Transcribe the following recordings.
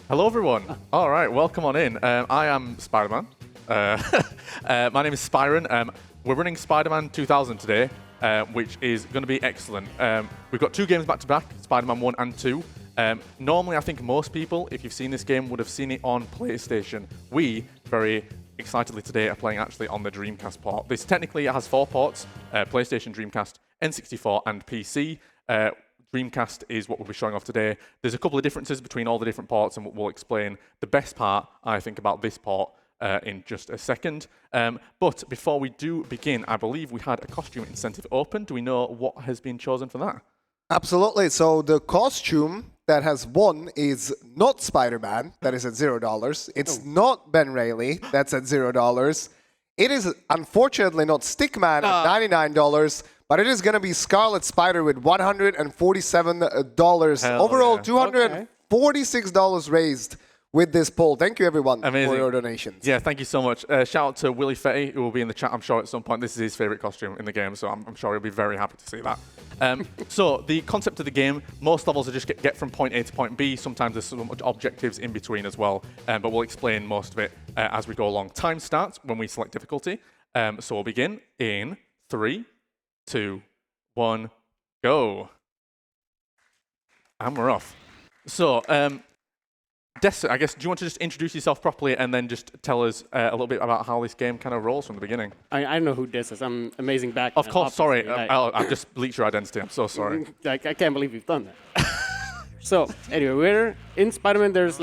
Hello, everyone. All right, welcome on in. I am Spider-Man. My name is Spyran. We're running Spider-Man 2000 today, which is going to be excellent. We've got two games back-to-back, Spider-Man 1 and 2. Normally, I think most people, if you've seen this game, would have seen it on PlayStation. We, very excitedly today, are playing actually on the Dreamcast port. This technically has 4 ports, PlayStation, Dreamcast, N64, and PC. Dreamcast is what we'll be showing off today. There's a couple of differences between all the different ports, and we'll explain the best part, I think, about this port in just a second. But before we do begin, I believe we had a costume incentive open. Do we know what has been chosen for that? Absolutely. So the costume that has won is not Spider-Man, that is at $0. It's not Ben Reilly, that's at $0. It is unfortunately not Stickman at $99. But it is going to be Scarlet Spider with $147. Overall, $246 raised with this poll. Thank you, everyone, for your donations. Yeah, thank you so much. Shout out to Willie Fetty, who will be in the chat, I'm sure, at some point. This is his favorite costume in the game, so I'm sure he'll be very happy to see that. So the concept of the game, most levels are just get from point A to point B. Sometimes there's some objectives in between as well, but we'll explain most of it as we go along. Time starts when we select difficulty. So we'll begin in 3, 2, 1, go. And we're off. So, Dessa, I guess, do you want to just introduce yourself properly and then just tell us a little bit about how this game kind of rolls from the beginning? I don't know who Dessa is. I'm amazing back. Of course, sorry. I've just leaked your identity. I'm so sorry. I can't believe you've done that. So, anyway, we're in Spider-Man. There's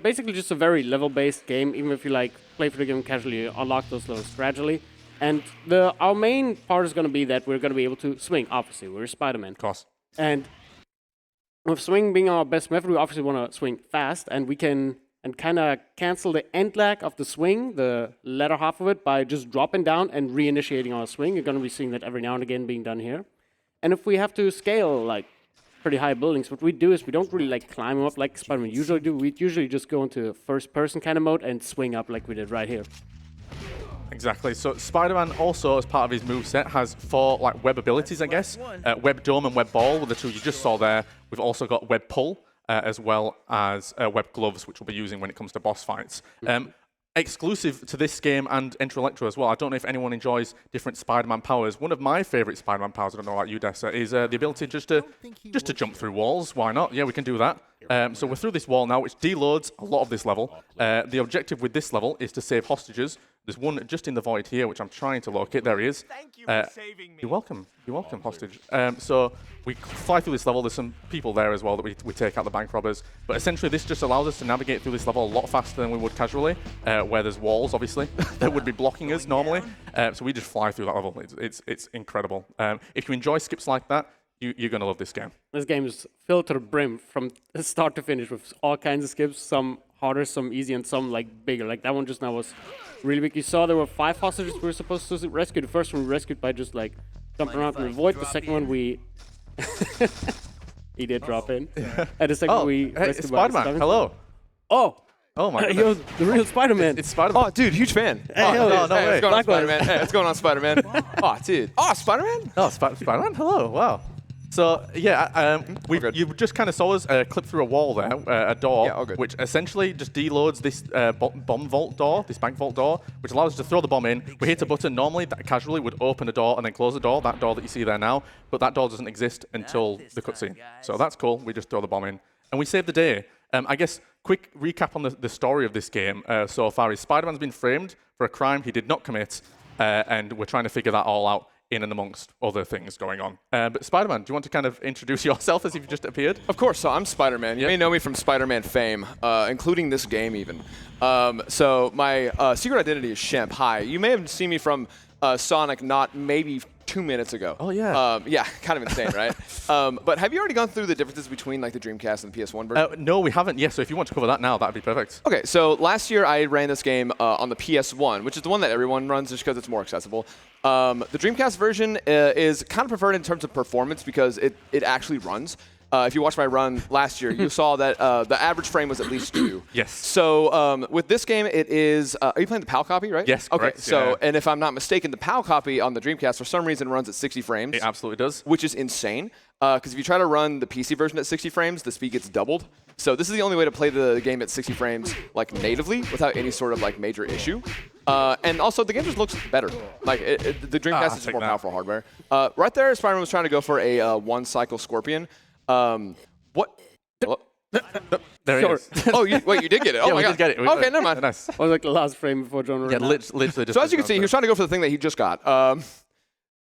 basically just a very level-based game. Even if you play through the game casually, you unlock those levels gradually. And our main part is going to be that we're going to be able to swing, obviously. We're Spider-Man. Of course. And with swing being our best method, we obviously want to swing fast. And we can kind of cancel the end lag of the swing, the latter half of it, by just dropping down and reinitiating our swing. You're going to be seeing that every now and again being done here. And if we have to scale pretty high buildings, what we do is we don't really climb them up like Spider-Man usually do. We usually just go into first-person kind of mode and swing up like we did right here. Exactly. So Spider-Man also, as part of his moveset, has 4 web abilities, I guess. Web Dome and Web Ball were the 2 you just saw there. We've also got Web Pull, as well as Web Gloves, which we'll be using when it comes to boss fights. Exclusive to this game and Enter Electro as well. I don't know if anyone enjoys different Spider-Man powers. One of my favorite Spider-Man powers, I don't know about you, Dessa, is the ability just to jump through walls. Why not? Yeah, we can do that. So we're through this wall now, which deloads a lot of this level. The objective with this level is to save hostages. There's one just in the void here, which I'm trying to locate. There he is. Thank you for saving me. You're welcome. You're welcome, hostage. So we fly through this level. There's some people there as well that we take out, the bank robbers. But essentially, this just allows us to navigate through this level a lot faster than we would casually, where there's walls, obviously, that would be blocking us normally. So we just fly through that level. It's incredible. If you enjoy skips like that, you're going to love this game. This game is filled to the brim from start to finish with all kinds of skips, some harder, some easy, and some bigger. That one just now was really big. You saw there were 5 hostages we were supposed to rescue. The first one we rescued by just jumping around in the void. The second one we... he did drop in. And the second we rescued by Spider-Man, hello. Oh my God. Yo, the real Spider-Man. It's Spider-Man. Oh, dude, huge fan. Hey, no Hey, way. what's going on, Spider-Man? Hey, what's going on, Spider-Man? Oh, dude. Oh, Spider-Man? Oh, Spider-Man, hello. Wow. So, yeah, you just kind of saw us clip through a wall there, a door, which essentially just deloads this bomb vault door, this bank vault door, which allows us to throw the bomb in. We hit a button. Normally, that casually would open a door and then close the door, that door that you see there now, but that door doesn't exist until the cutscene. So that's cool. We just throw the bomb in. And we save the day. I guess, quick recap on the story of this game so far is Spider-Man's been framed for a crime he did not commit, and we're trying to figure that all out in and amongst other things going on. But Spider-Man, do you want to kind of introduce yourself as if you just appeared? Of course. So I'm Spider-Man. You may know me from Spider-Man fame, including this game even. So my secret identity is Shemp. Hi. You may have seen me from Sonic maybe 2 minutes ago. Oh, yeah. Yeah, kind of insane, right? But have you already gone through the differences between the Dreamcast and the PS1 version? No, we haven't. Yeah, so if you want to cover that now, that'd be perfect. Okay, so last year I ran this game on the PS1, which is the one that everyone runs just because it's more accessible. The Dreamcast version is kind of preferred in terms of performance because it actually runs. If you watched my run last year, you saw that the average frame was at least 2. Yes. So with this game, it is... are you playing the PAL copy, right? Yes, okay, correct. so, yeah. And if I'm not mistaken, the PAL copy on the Dreamcast, for some reason, runs at 60 frames. It absolutely does. Which is insane. Because if you try to run the PC version at 60 frames, the speed gets doubled. So this is the only way to play the game at 60 frames like natively without any sort of like major issue. And also the game just looks better. Like the Dreamcast is just more powerful hardware. Right there, Spyran was trying to go for a one-cycle Scorpion. What? There it is. Oh, wait, you did get it. Oh Yeah, my we God. did get it. Okay, never mind. Nice. Or like the last frame before John. Yeah, literally just. So as you can see, he was trying to go for the thing that he just got.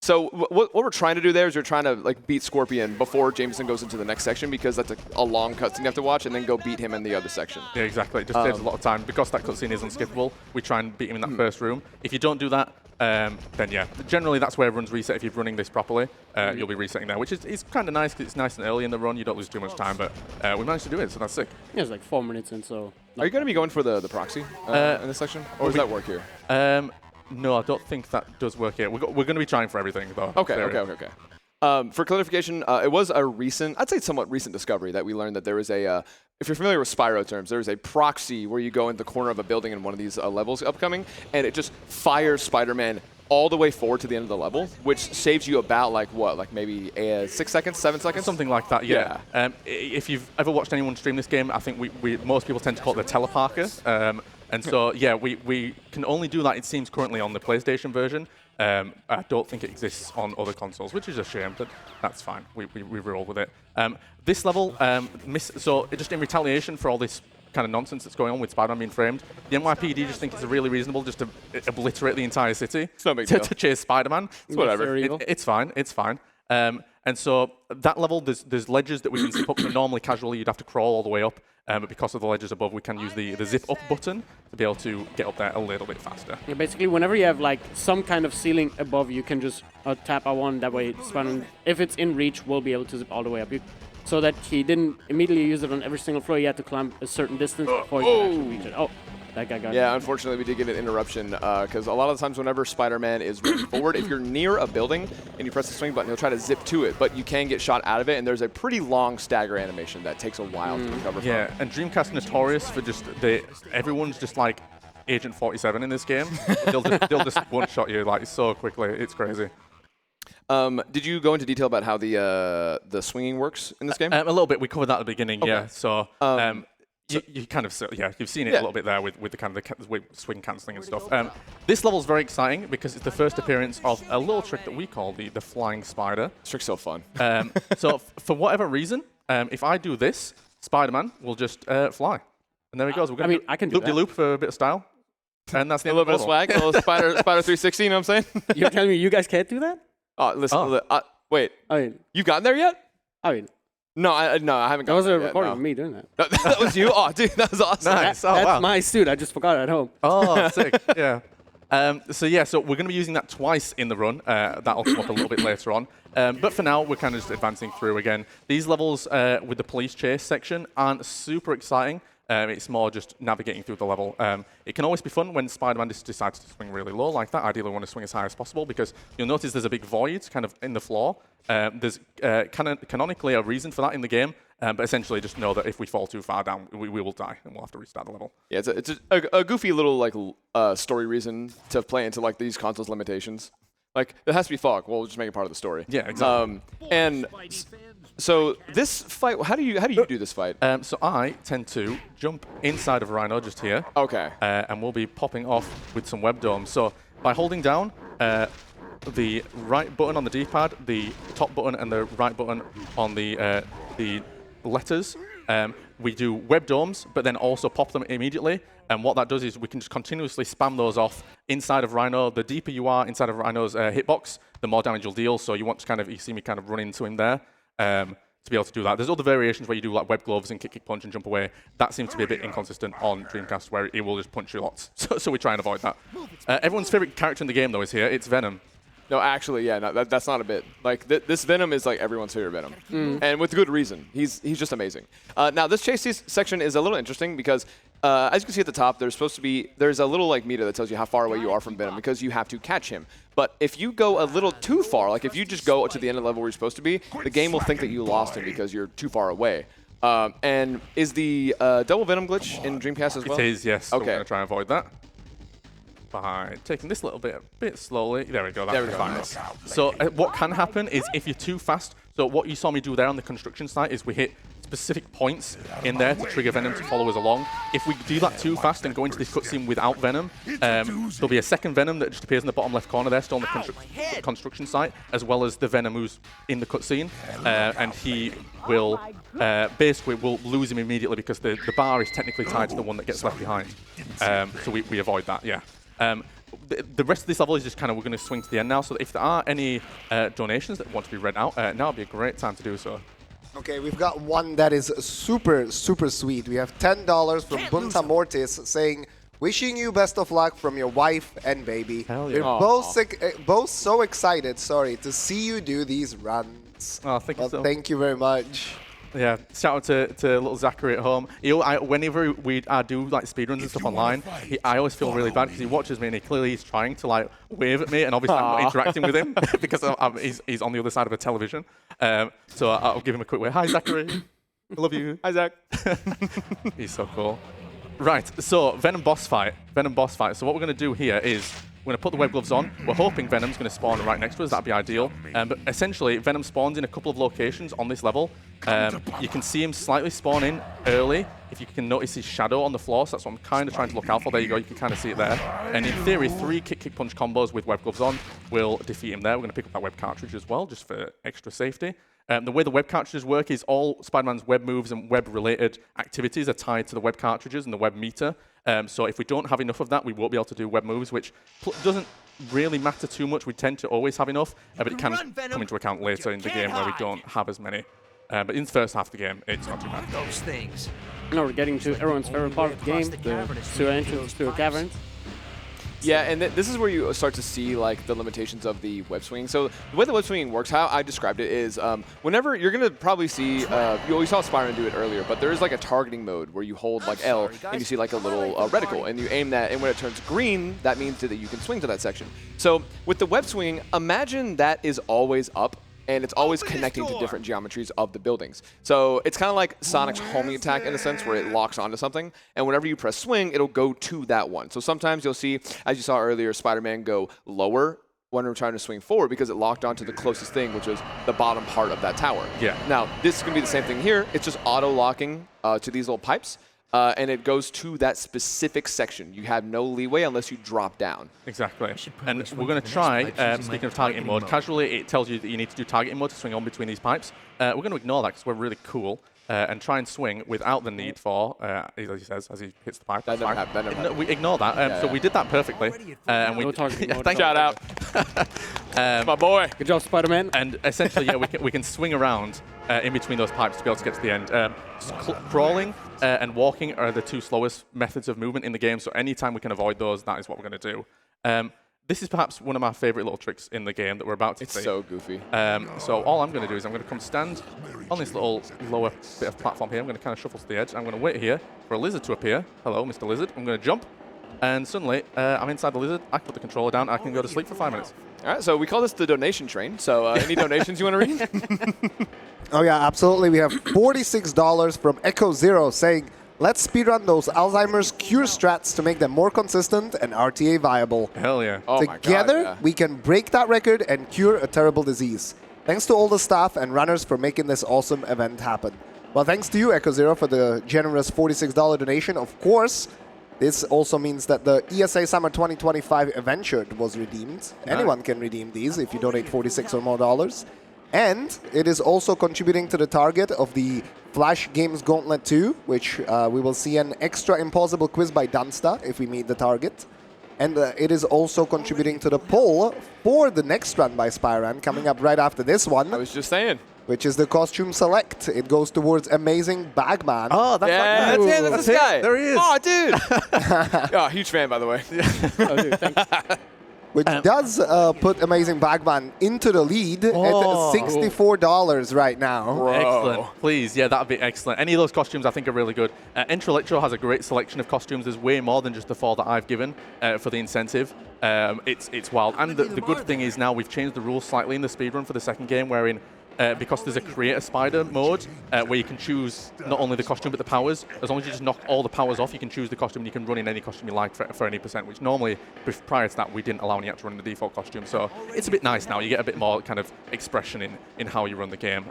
So what we're trying to do there is we're trying to like beat Scorpion before Jameson goes into the next section, because that's a long cutscene you have to watch, and then go beat him in the other section. Yeah, exactly. It just saves a lot of time. Because that cutscene is unskippable, we try and beat him in that first room. If you don't do that, then yeah, generally that's where everyone's reset. If you're running this properly, you'll be resetting there, which is kind of nice because it's nice and early in the run. You don't lose too much time, but we managed to do it, so that's sick. Yeah, it's like 4 minutes in, so. Are you going to be going for the proxy in this section, or does that work here? No, I don't think that does work here. We're going to be trying for everything, though. Okay. For clarification, it was a recent, I'd say somewhat recent discovery that we learned that there is a, if you're familiar with Spyro terms, there is a proxy where you go in the corner of a building in one of these levels upcoming, and it just fires Spider-Man all the way forward to the end of the level, which saves you about like what, like maybe 6 seconds, 7 seconds? Something like that, yeah. If you've ever watched anyone stream this game, I think most people tend to call it the teleparker. And so, yeah, we can only do that, it seems, currently on the PlayStation version. I don't think it exists on other consoles, which is a shame, but that's fine. We roll with it. This level, so just in retaliation for all this kind of nonsense that's going on with Spider-Man being framed, the NYPD just think it's really reasonable just to obliterate the entire city to chase Spider-Man. It's whatever. It's fine. It's fine. And so that level, there's ledges that we can zip up. So normally, casually, you'd have to crawl all the way up. But because of the ledges above, we can use the zip up button to be able to get up there a little bit faster. Yeah, basically, whenever you have like some kind of ceiling above, you can just tap R1. That way, if it's in reach, we'll be able to zip all the way up. So that he didn't immediately use it on every single floor. You had to climb a certain distance before you can actually reach it. Oh, that guy got it. Yeah, unfortunately, we did get an interruption because a lot of the times whenever Spider-Man is running forward, if you're near a building and you press the swing button, he'll try to zip to it, but you can get shot out of it, and there's a pretty long stagger animation that takes a while to recover from. Yeah, and Dreamcast notorious for just everyone's just like Agent 47 in this game. they'll just one-shot you like so quickly. It's crazy. Did you go into detail about how the swinging works in this game? A little bit. We covered that at the beginning. Okay. Yeah. So. You kind of, you've seen it a little bit there with the kind of the swing cancelling and stuff. This level's very exciting because it's the first appearance of a little trick that we call the flying spider. This trick's so fun. So for whatever reason, if I do this, Spider-Man will just fly. And there he goes. We're going to I can do that. loop for a bit of style. And that's the A end little of bit the of swag, a little Spider 360, you know what I'm saying? You're telling me you guys can't do that? Listen, wait, I mean, you've gotten there yet? no, I haven't that gotten was there a yet, recording no. of me doing that. That was you? Oh, dude, that was awesome. Nice. That's wow. my suit. I just forgot it at home. Oh, sick. Yeah. So we're going to be using that twice in the run. That'll come up a little bit later on. But for now, we're kind of just advancing through again. These levels with the police chase section aren't super exciting. It's more just navigating through the level. It can always be fun when Spider-Man decides to swing really low like that. Ideally, we want to swing as high as possible because you'll notice there's a big void kind of in the floor. There's canonically a reason for that in the game, but essentially just know that if we fall too far down, we will die and we'll have to restart the level. Yeah, it's a goofy little like story reason to play into like these consoles' limitations. Like, it has to be fog. Well, we'll just make it part of the story. Yeah, exactly. And so this fight, how do you do this fight? So I tend to jump inside of Rhino just here. Okay. And we'll be popping off with some web domes. So by holding down the right button on the D-pad, the top button and the right button on the letters, we do web domes, but then also pop them immediately. And what that does is we can just continuously spam those off inside of Rhino. The deeper you are inside of Rhino's hitbox, the more damage you'll deal. So you want to you see me kind of run into him there to be able to do that. There's other variations where you do like web gloves and kick, punch, and jump away. That seems to be a bit inconsistent on Dreamcast, where it will just punch you lots. So we try and avoid that. Everyone's favorite character in the game, though, is here. It's Venom. No, actually, yeah, no, that's not a bit. Like, this Venom is like everyone's favorite Venom. And with good reason. He's just amazing. Now, this chase section is a little interesting because, as you can see at the top, there's a little like meter that tells you how far away you are from Venom because you have to catch him. But if you go a little too far, like if you just go to the end of the level where you're supposed to be, the game will think that you lost him because you're too far away. And is the double Venom glitch in Dreamcast as well? It is, yes. So Okay. we're going to try and avoid that by taking this little bit slowly. There we go. That's fine. Nice. So what can happen is if you're too fast. So what you saw me do there on the construction site is we hit specific points in there to trigger Venom to follow us along. If we do that too fast and go into this cutscene without Venom, there'll be a second Venom that just appears in the bottom left corner there, still on the construction site, as well as the Venom who's in the cutscene, and he will basically we'll lose him immediately because the bar is technically tied to the one that gets left behind. So we avoid that, yeah. The rest of this level is just kind of, we're going to swing to the end now, so if there are any donations that want to be read out, now would be a great time to do so. Okay, we've got one that is super, super sweet. We have $10 from Bunta Mortis saying, wishing you best of luck from your wife and baby. Hell yeah. We're both so excited, to see you do these runs. Oh, thank you so much. Thank you very much. Yeah, shout out to little Zachary at home. Whenever we do like speedruns and stuff online, I always feel really bad because he watches me and he clearly is trying to like wave at me, and obviously I'm not interacting with him because he's on the other side of a television. So I'll give him a quick wave. Hi, Zachary. I love you. Hi, Zach. He's so cool. Right, so Venom boss fight. So what we're going to do here is we're going to put the web gloves on. We're hoping Venom's going to spawn right next to us. That'd be ideal. But essentially, Venom spawns in a couple of locations on this level. You can see him slightly spawn in early. If you can notice his shadow on the floor, so that's what I'm kind of trying to look out for. There you go. You can kind of see it there. And in theory, 3 kick-punch combos with web gloves on will defeat him there. We're going to pick up that web cartridge as well, just for extra safety. The way the web cartridges work is all Spider-Man's web moves and web-related activities are tied to the web cartridges and the web meter. So if we don't have enough of that, we won't be able to do web moves, which doesn't really matter too much. We tend to always have enough, but it can come into account later in the game where we don't have as many. But in the first half of the game, it's not too bad. Those things. Now we're getting to everyone's favorite part of the game, the sewer entrance to a cavern. Yeah, and this is where you start to see like the limitations of the web swinging. So the way the web swinging works, how I described it is, whenever you're gonna probably see, you saw Spyran do it earlier, but there is like a targeting mode where you hold like L and you see like a little reticle, and you aim that, and when it turns green, that means that you can swing to that section. So with the web swinging, imagine that is always up, and it's always connecting to different geometries of the buildings. So it's kind of like Sonic's homing attack in a sense, where it locks onto something, and whenever you press swing, it'll go to that one. So sometimes you'll see, as you saw earlier, Spider-Man go lower when we're trying to swing forward because it locked onto the closest thing, which was the bottom part of that tower. Yeah. Now, this is gonna be the same thing here. It's just auto-locking to these little pipes. And it goes to that specific section. You have no leeway unless you drop down. Exactly. And we're going to try, speaking of targeting mode, casually it tells you that you need to do targeting mode to swing on between these pipes. We're going to ignore that because we're really cool and try and swing without the need for, as he says, as he hits the pipe. That never happened. We ignore that. So we did that perfectly. And we No targeting mode. thank Shout out. My boy. Good job, Spider-Man. And essentially, yeah, we can swing around in between those pipes to be able to get to the end. Crawling and walking are the 2 slowest methods of movement in the game, so anytime we can avoid those, that is what we're going to do. This is perhaps one of my favorite little tricks in the game that we're about to see. It's so goofy. So all I'm going to do is I'm going to come stand on this little lower bit of platform here. I'm going to kind of shuffle to the edge. I'm going to wait here for a lizard to appear. Hello, Mr. Lizard. I'm going to jump, and suddenly I'm inside the lizard. I can put the controller down. I can go to sleep for 5 minutes. All right, so we call this the donation train. So any donations you want to read? Oh yeah, absolutely. We have $46 from Echo Zero saying, let's speedrun those Alzheimer's cure strats to make them more consistent and RTA viable. Hell yeah. Oh my God, Together, yeah. we can break that record and cure a terrible disease. Thanks to all the staff and runners for making this awesome event happen. Well, thanks to you, Echo Zero, for the generous $46 donation. Of course, this also means that the ESA Summer 2025 event shirt was redeemed. Nice. Anyone can redeem these if you donate $46 or more dollars. And it is also contributing to the target of the Flash Games Gauntlet 2, which we will see an extra impossible quiz by Dunsta if we meet the target. And it is also contributing to the poll for the next run by Spyran, coming up right after this one. I was just saying. Which is the costume select. It goes towards Amazing Bagman. Oh, that's Yeah, that's him. That's this guy. There he is. Oh, dude. Oh, huge fan, by the way. Oh, dude, thanks. Which does put Amazing Bagman into the lead at $64 right now. Bro. Excellent. Please, yeah, that would be excellent. Any of those costumes I think are really good. Entra Electro has a great selection of costumes. There's way more than just the 4 that I've given for the incentive. It's wild. And the good thing is now we've changed the rules slightly in the speedrun for the second game, wherein because there's a create a spider mode where you can choose not only the costume but the powers. As long as you just knock all the powers off, you can choose the costume and you can run in any costume you like for any percent, which normally prior to that we didn't allow any to run the default costume. So it's a bit nice now. You get a bit more kind of expression in how you run the game.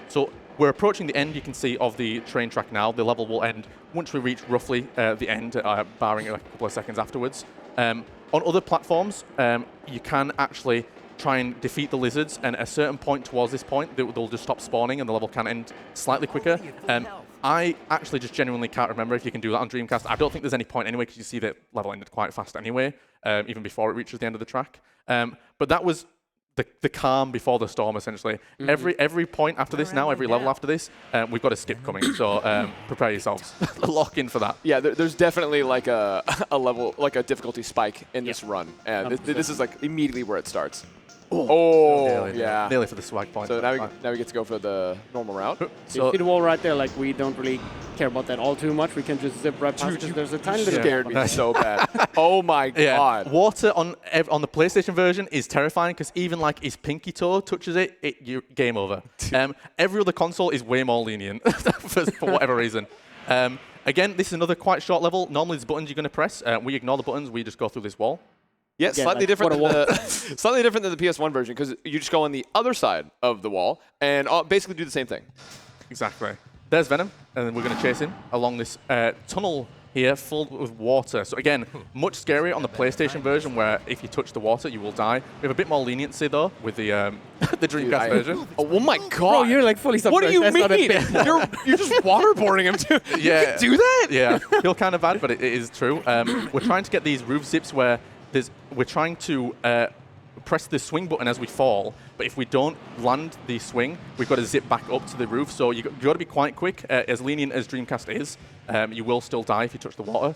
So we're approaching the end, you can see, of the train track now. The level will end once we reach roughly the end, barring a couple of seconds afterwards. On other platforms, you can actually try and defeat the lizards, and at a certain point towards this point, they'll just stop spawning and the level can end slightly quicker. I actually just genuinely can't remember if you can do that on Dreamcast. I don't think there's any point anyway, because you see the level ended quite fast anyway, even before it reaches the end of the track. But that was the calm before the storm, essentially. Every point after this now, every level after this, we've got a skip coming. So prepare yourselves. Lock in for that. Yeah, there's definitely like a level, like a difficulty spike in this run. And this is like immediately where it starts. Oh, yeah. Nearly for the swag point. So now we get to go for the normal route. So you see the wall right there, like we don't really care about that all too much. We can just zip right past because there's a tiny little Scared me so bad. Oh my god. Water on the PlayStation version is terrifying because even like his pinky toe touches it, you game over. Every other console is way more lenient for whatever reason. Again, this is another quite short level. Normally, there's buttons you're going to press. We ignore the buttons. We just go through this wall. Yeah, slightly different than the PS1 version because you just go on the other side of the wall and basically do the same thing. Exactly. There's Venom, and then we're going to chase him along this tunnel here filled with water. So again, much scarier on the PlayStation version where if you touch the water, you will die. We have a bit more leniency, though, with the the Dreamcast version. Oh my god. Bro, you're like fully submerged. What do you That's not a mean? bit. You're just waterboarding him, too. Yeah. You can do that? Yeah. Feel kind of bad, but it is true. We're trying to get these roof zips where we're trying to press the swing button as we fall, but if we don't land the swing, we've got to zip back up to the roof. So you've got to be quite quick. As lenient as Dreamcast is, you will still die if you touch the water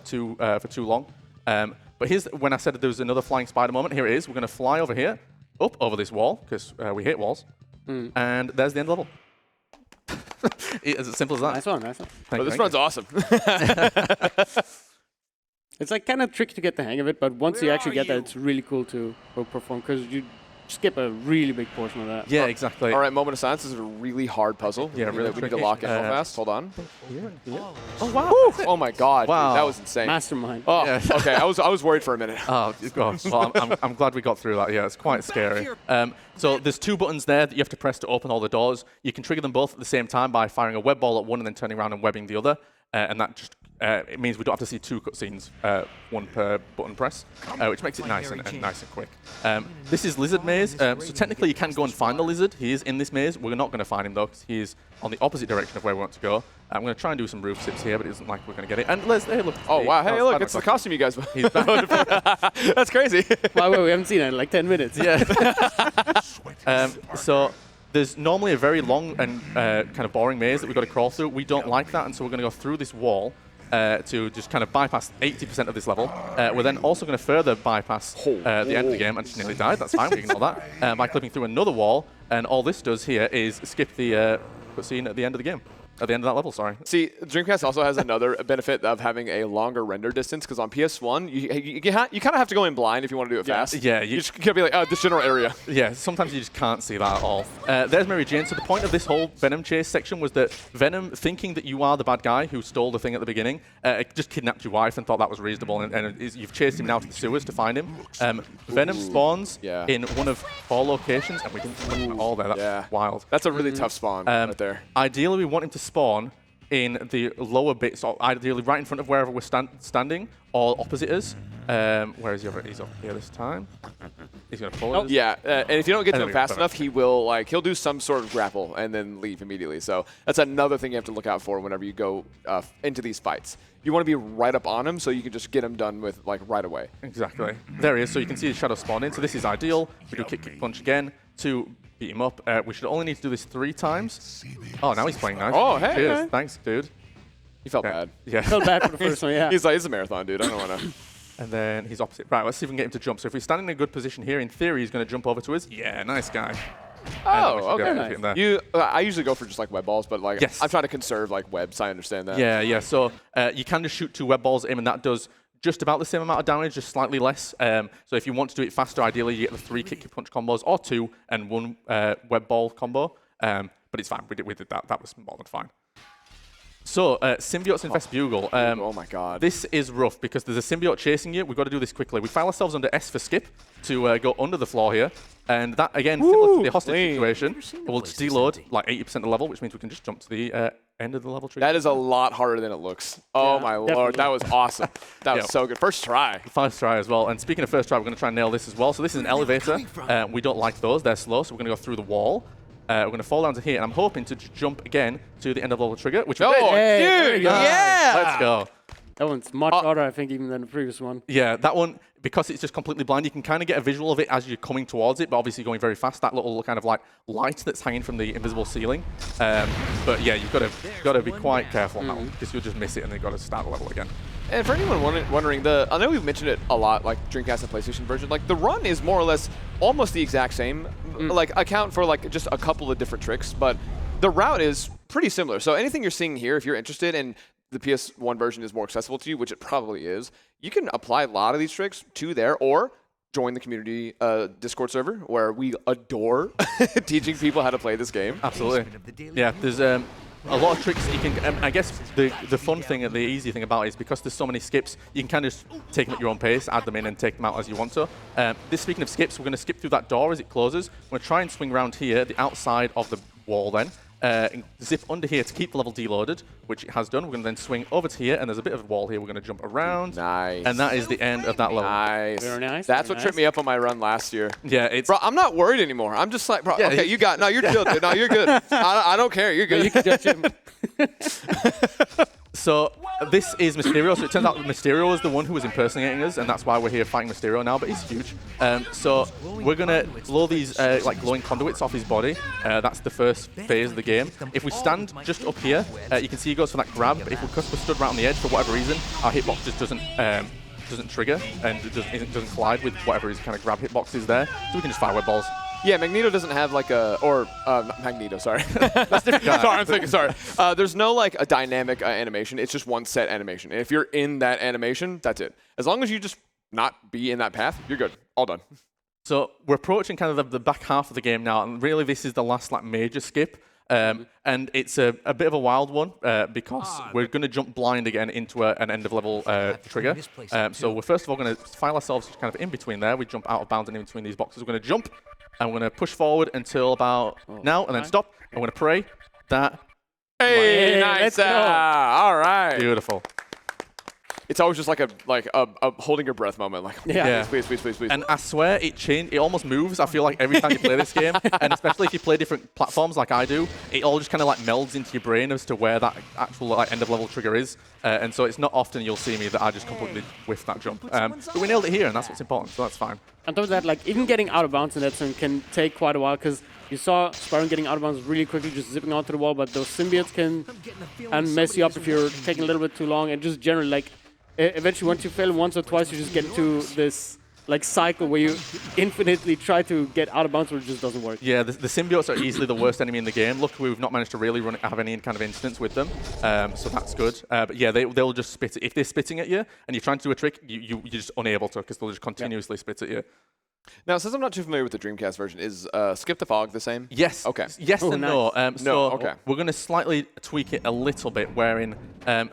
for too long. But here's when I said that there was another flying spider moment. Here it is. We're going to fly over here, up over this wall, because we hate walls. And there's the end level. It's as simple as that. Nice one, nice one. Oh, this run's awesome. It's like kind of tricky to get the hang of it, but once you actually get that, it's really cool to perform because you skip a really big portion of that. Yeah, exactly. All right, moment of silence. This is a really hard puzzle. Yeah, really we need to tricky. lock in real fast. Hold on. Oh, wow. Oh my god. Wow. Dude, that was insane. Mastermind. Oh, Yeah. okay. I was worried for a minute. Oh, gosh. Well, I'm glad we got through that. Yeah, it's quite scary. So there's two buttons there that you have to press to open all the doors. You can trigger them both at the same time by firing a web ball at one and then turning around and webbing the other. And that just it means we don't have to see two cutscenes, one per button press, which makes it nice and nice and quick. This is Lizard Maze. So technically you can go and find the lizard. He is in this maze. We're not going to find him though, because he is on the opposite direction of where we want to go. I'm going to try and do some roof sips here, but it isn't like we're going to get it. And hey, look. Oh wow! Hey, look! It's the costume you guys. He's back. That's crazy. Wait, we haven't seen it in like 10 minutes. Yeah. So there's normally a very long and kind of boring maze that we've got to crawl through. We don't like that, and so we're going to go through this wall to just kind of bypass 80% of this level. We're then also going to further bypass the end of the game. I just nearly died. That's fine. We can ignore that. By clipping through another wall, and all this does here is skip the cutscene at the end of the game. At the end of that level, sorry. See, Dreamcast also has another benefit of having a longer render distance, because on PS1, you kind of have to go in blind if you want to do it fast. Yeah. You just can't be like, oh, this general area. Yeah, sometimes you just can't see that at all. There's Mary Jane. So the point of this whole Venom chase section was that Venom, thinking that you are the bad guy who stole the thing at the beginning, just kidnapped your wife and thought that was reasonable, and you've chased him now to the sewers to find him. Venom spawns in one of 4 locations, and we didn't put them all there. That's wild. That's a really tough spawn right there. Ideally, we want him to spawn in the lower bits, so ideally right in front of wherever we're standing, or opposite us. Where is he over? He's up here this time. He's going to follow us. Yeah, and if you don't get to him fast enough, he'll do some sort of grapple and then leave immediately. So that's another thing you have to look out for whenever you go into these fights. You want to be right up on him so you can just get him done with like right away. Exactly. There he is. So you can see his shadow spawn in. So this is ideal. We do kick, punch again to beat him up. We should only need to do this 3 times. Oh, now he's playing nice. Oh, hey. Cheers. Okay. Thanks, dude. He felt bad. Yeah. Felt bad for the first one, yeah. He's like, it's a marathon, dude. I don't want to. And then he's opposite. Right, let's see if we can get him to jump. So if we stand in a good position here, in theory, he's going to jump over to us. Yeah, nice guy. Oh, okay. Nice. I usually go for just like web balls, but like I'm trying to conserve like webs. I understand that. Yeah. So you can just shoot 2 web balls at him, and that does just about the same amount of damage, just slightly less. So if you want to do it faster, ideally you get the 3 kick, punch combos, or 2 and 1 web ball combo. But it's fine. We did that. That was more than fine. So, Symbiote-infested Bugle. Oh my god. This is rough because there's a symbiote chasing you. We've got to do this quickly. We file ourselves under S for skip to go under the floor here. And that, again, similar to the hostage situation, will just deload like 80% of the level, which means we can just jump to the end of the level tree. That is a lot harder than it looks. Oh my lord, that was awesome. That was so good. First try. First try as well. And speaking of first try, we're going to try and nail this as well. So this is an elevator. We don't like those. They're slow, so we're going to go through the wall. We're going to fall down to here, and I'm hoping to jump again to the end of the level trigger, which Oh, dude, yeah! Let's go. That one's much harder, I think, even than the previous one. Yeah, that one, because it's just completely blind, you can kind of get a visual of it as you're coming towards it, but obviously going very fast. That little kind of like light that's hanging from the invisible ceiling. But yeah, you've got to be quite careful on that one, because you'll just miss it and then you've got to start the level again. And for anyone wondering, I know we've mentioned it a lot, like Dreamcast and PlayStation version. Like the run is more or less almost the exact same. Like account for like just a couple of different tricks, but the route is pretty similar. So anything you're seeing here, if you're interested and the PS1 version is more accessible to you, which it probably is, you can apply a lot of these tricks to there, or join the community Discord server where we adore teaching people how to play this game. Absolutely. Yeah, there's a lot of tricks that you can. I guess the fun thing and the easy thing about it is because there's so many skips, you can kind of just take them at your own pace, add them in, and take them out as you want to. Speaking of skips, we're going to skip through that door as it closes. We're going to try and swing around here, the outside of the wall then. Zip under here to keep the level deloaded, which it has done. We're going to then swing over to here, and there's a bit of a wall here. We're going to jump around. Nice. And that is the end of that level. Nice. Very nice. That's what tripped me up on my run last year. Yeah, it's... Bro, I'm not worried anymore. I'm just like, bro, Yeah, okay, you got, no, you're chill, dude. No, you're good. I don't care. You're good. You can judge him. So this is Mysterio. So it turns out Mysterio is the one who was impersonating us, and that's why we're here fighting Mysterio now. But he's huge. So we're gonna blow these like glowing conduits off his body. That's the first phase of the game. If we stand just up here, you can see he goes for that grab. But because we're stood right on the edge for whatever reason, our hitbox just doesn't trigger and it doesn't collide with whatever his kind of grab hitbox is there. So we can just fire web balls. Yeah, Magneto doesn't have like not Magneto, sorry. That's different. Sorry, I'm thinking, sorry. There's no like a dynamic animation. It's just one set animation. And if you're in that animation, that's it. As long as you just not be in that path, you're good. All done. So we're approaching kind of the back half of the game now, and really this is the last like major skip. And it's a bit of a wild one because we're going to jump blind again into an end of level trigger. So we're first of all going to file ourselves kind of in between there. We jump out of bounds and in between these boxes. We're going to jump. And we're going to push forward until about now, and then stop. I'm going to pray that... Hey, nice. All right. Beautiful. It's always just like a holding your breath moment. Like, Yeah. please. And I swear, it almost moves. I feel like every time you play this game, and especially if you play different platforms like I do, it all just kind of like melds into your brain as to where that actual like end of level trigger is. And so it's not often you'll see me that I just completely whiff that jump. But we nailed it here, and that's what's important, so that's fine. On top of that, like even getting out of bounds in that zone can take quite a while because you saw Spyran getting out of bounds really quickly, just zipping onto the wall. But those symbiotes can mess you up if you're taking a little bit too long, and just generally like eventually once you fail once or twice, you just get into this like cycle where you infinitely try to get out of bounds, but it just doesn't work. Yeah, the symbiotes are easily the worst enemy in the game. Luckily, we've not managed to really have any kind of instance with them, so that's good. But yeah, they'll just spit it. If they're spitting at you and you're trying to do a trick, you're just unable to because they'll just continuously spit at you. Now, since I'm not too familiar with the Dreamcast version, is Skip the Fog the same? Yes. Okay. Yes and no. Okay. We're going to slightly tweak it a little bit, wherein,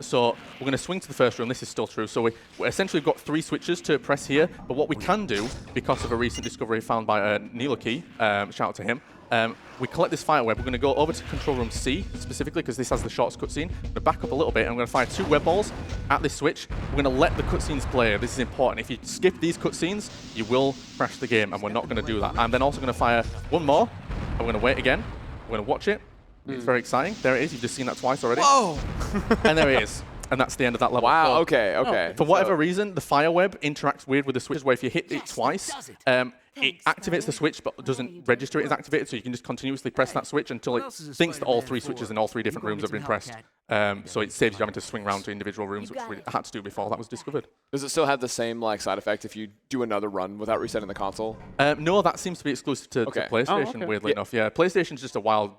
so we're going to swing to the first room. This is still true. So we essentially got 3 switches to press here, but what we can do, because of a recent discovery found by Neil Key, shout out to him, we collect this fire web. We're going to go over to control room C specifically because this has the shortest cutscene. I'm going to back up a little bit and I'm going to fire 2 web balls at this switch. We're going to let the cutscenes play. This is important. If you skip these cutscenes, you will crash the game, and we're not going to do that. I'm then also going to fire 1 more. I'm going to wait again. We're going to watch it. It's very exciting. There it is. You've just seen that twice already. Whoa! And there it is. And that's the end of that level. Wow, So okay. for whatever reason, the fire web interacts weird with the switches, where if you hit it twice, it activates the switch but doesn't register it as activated, so you can just continuously press that switch until it thinks that all 3 switches in all 3 different rooms have been pressed. So it saves you having to swing around to individual rooms, which we had to do before that was discovered. Does it still have the same like side effect if you do another run without resetting the console? No, that seems to be exclusive to PlayStation, weirdly enough. Yeah, PlayStation's just a wild...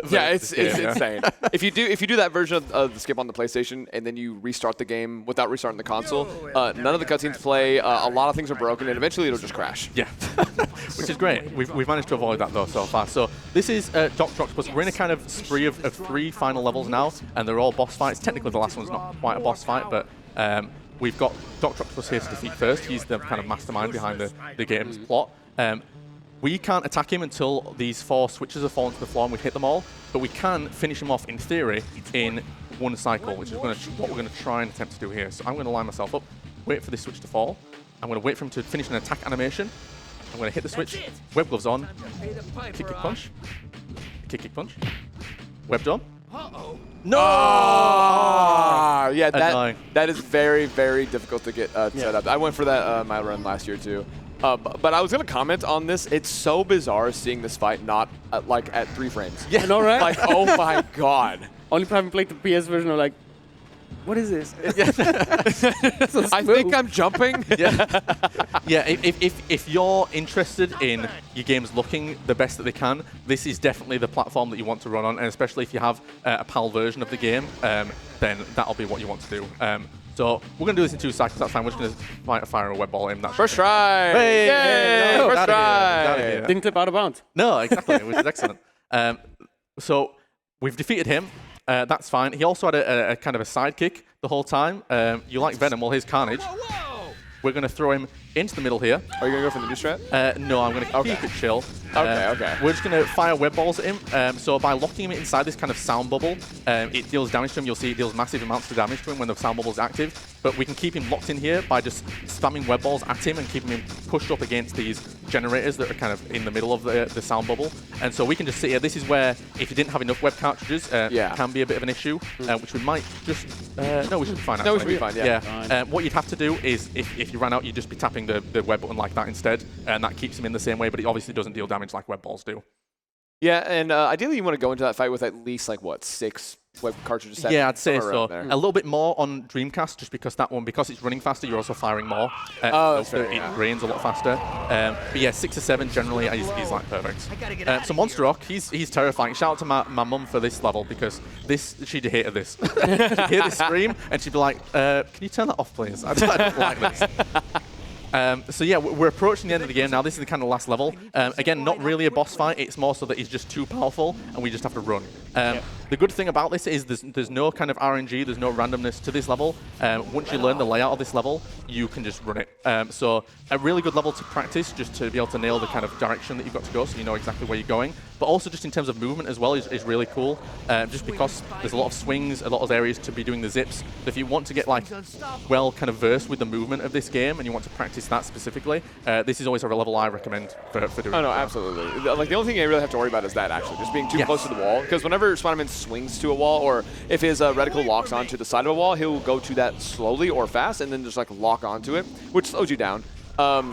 Yeah, it's insane. If you do that version of the skip on the PlayStation and then you restart the game without restarting the console, none of the cutscenes play. A lot of things are broken, and eventually it'll just crash. Yeah, which is great. We've managed to avoid that though so far. So this is Doc Trox Plus. We're in a kind of spree of 3 final levels now, and they're they're all boss fights. Technically, the last one's not quite a boss fight, but we've got Dr. Octopus here to defeat first. He's the kind of mastermind behind the game's plot. We can't attack him until these 4 switches have fallen to the floor and we've hit them all, but we can finish him off, in theory, in one cycle, which is what we're going to try and attempt to do here. So I'm going to line myself up, wait for this switch to fall. I'm going to wait for him to finish an attack animation. I'm going to hit the switch, web gloves on, kick, punch, kick, punch, web done. No! Yeah, that is very, very difficult to get set up. I went for that my run last year too. But I was going to comment on this. It's so bizarre seeing this fight not at 3 frames. Yeah, I know, right? Like, oh my god. Only having played the PS version, I'm like, what is this? I think I'm jumping. Yeah, if you're interested in your games looking the best that they can, this is definitely the platform that you want to run on, and especially if you have a PAL version of the game, then that'll be what you want to do. So we're going to do this in 2 cycles, that's fine. We're just going to fire a web ball in. That's First try! Hey! Yay! First try! Didn't tip out of bounds. No, exactly, which is excellent. So we've defeated him. That's fine. He also had a kind of a sidekick the whole time. You like Venom, well, here's Carnage. We're going to throw him into the middle here. Are you going to go for the new strat? No, I'm going to keep it chill. Okay. We're just going to fire web balls at him. So by locking him inside this kind of sound bubble, it deals damage to him. You'll see it deals massive amounts of damage to him when the sound bubble is active. But we can keep him locked in here by just spamming web balls at him and keeping him pushed up against these generators that are kind of in the middle of the sound bubble. And so we can just sit here. This is where, if you didn't have enough web cartridges, it can be a bit of an issue, which we might just... no, we should be fine. No, we should be fine, yeah. What you'd have to do is, if you ran out, you'd just be tapping the web button like that instead, and that keeps him in the same way, but it obviously doesn't deal damage like web balls do. Yeah, and ideally you want to go into that fight with at least, 6 web cartridges. Yeah, I'd say so. A little bit more on Dreamcast, just because that one, because it's running faster, you're also firing more. It drains a lot faster. But yeah, 6 or 7 generally is like perfect. So Monster Rock, he's terrifying. Shout out to my mum for this level, because she'd hated this. She'd hear this scream, and she'd be like, can you turn that off, please? I don't like this. So yeah, we're approaching the end of the game now. This is the kind of last level. Again, not really a boss fight. It's more so that he's just too powerful, and we just have to run. The good thing about this is there's no kind of RNG, there's no randomness to this level. Once you learn the layout of this level, you can just run it. So a really good level to practice, just to be able to nail the kind of direction that you've got to go, so you know exactly where you're going. But also just in terms of movement as well is really cool, just because there's a lot of swings, a lot of areas to be doing the zips. So if you want to get well kind of versed with the movement of this game and you want to practice that specifically, this is always a level I recommend for doing. Oh no, absolutely. The only thing I really have to worry about is that actually, just being too close to the wall. Because whenever Spider-Man swings to a wall, or if his reticle locks onto the side of a wall, he'll go to that slowly or fast and then just lock onto it, which slows you down. But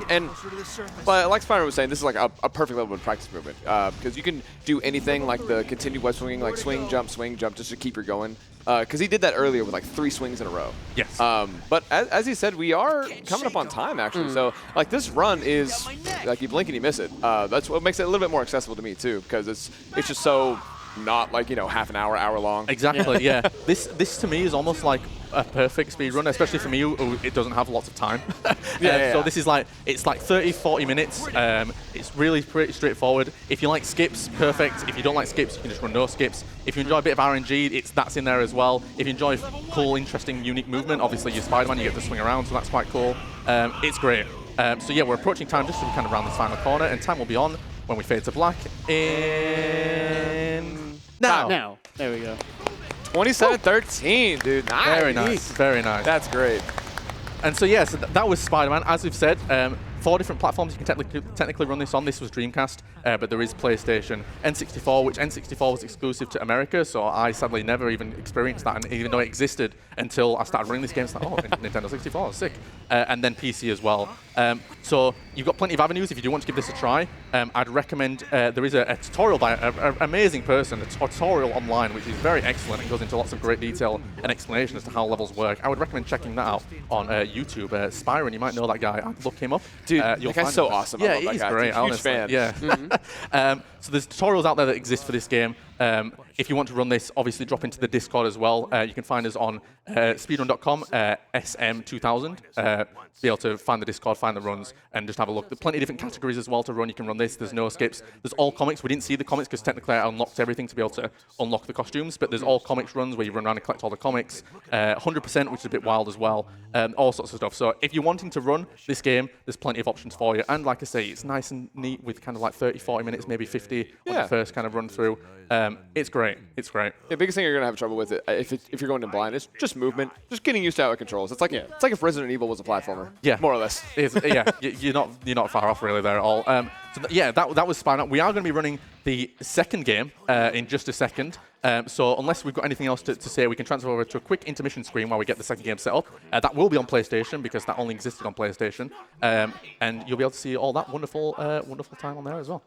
like Spyran was saying, this is a perfect level of practice movement, because you can do anything like the continued web swinging, swing, jump, just to keep her going. Because he did that earlier with 3 swings in a row. Yes. But as he said, we are coming up on time actually. So this run is you blink and you miss it. That's what makes it a little bit more accessible to me too, because it's just so not half an hour, hour long. Exactly. Yeah. This to me is almost like a perfect speed run, especially for me who it doesn't have lots of time. So this is it's 30-40 minutes. It's really pretty straightforward. If you like skips, perfect. If you don't like skips, you can just run no skips. If you enjoy a bit of RNG, that's in there as well. If you enjoy cool, interesting, unique movement, obviously you're Spider-Man, you get to swing around, so that's quite cool. It's great. So yeah, we're approaching time just to kind of round this final corner, and time will be on when we fade to black in now. Now. There we go. 27-13, dude. Nice. Very nice. Very nice. That's great. And so yeah, so that was Spider-Man. As we've said, 4 different platforms you can technically run this on. This was Dreamcast, but there is PlayStation, N64, which N64 was exclusive to America, so I sadly never even experienced that, and even though it existed until I started running this game, it's like, oh, Nintendo 64, sick. And then PC as well. So you've got plenty of avenues if you do want to give this a try. I'd recommend, there is a tutorial by an amazing person, a tutorial online, which is very excellent. It goes into lots of great detail and explanation as to how levels work. I would recommend checking that out on YouTube. Spyran, you might know that guy. I'd look him up. Dude, that guy's so awesome. Yeah, I love that he's guy. great. Huge fan. Yeah. So there's tutorials out there that exist for this game. If you want to run this, obviously drop into the Discord as well. You can find us on speedrun.com, SM2000. Be able to find the Discord, find the runs, and just have a look. There's plenty of different categories as well to run. You can run this. There's no skips. There's all comics. We didn't see the comics because technically I unlocked everything to be able to unlock the costumes, but there's all comics runs where you run around and collect all the comics. 100%, which is a bit wild as well. All sorts of stuff. So if you're wanting to run this game, there's plenty of options for you. And like I say, it's nice and neat with kind of like 30, 40 minutes, maybe 50 on the first kind of run through. It's great. It's great. The biggest thing you're gonna have trouble with it if you're going in blind is just movement, just getting used to how it controls. It's like if Resident Evil was a platformer. Yeah, more or less. You're not far off really there at all. That was Spyran. We are going to be running the second game in just a second. So unless we've got anything else to say, we can transfer over to a quick intermission screen while we get the second game set up. That will be on PlayStation because that only existed on PlayStation, and you'll be able to see all that wonderful time on there as well.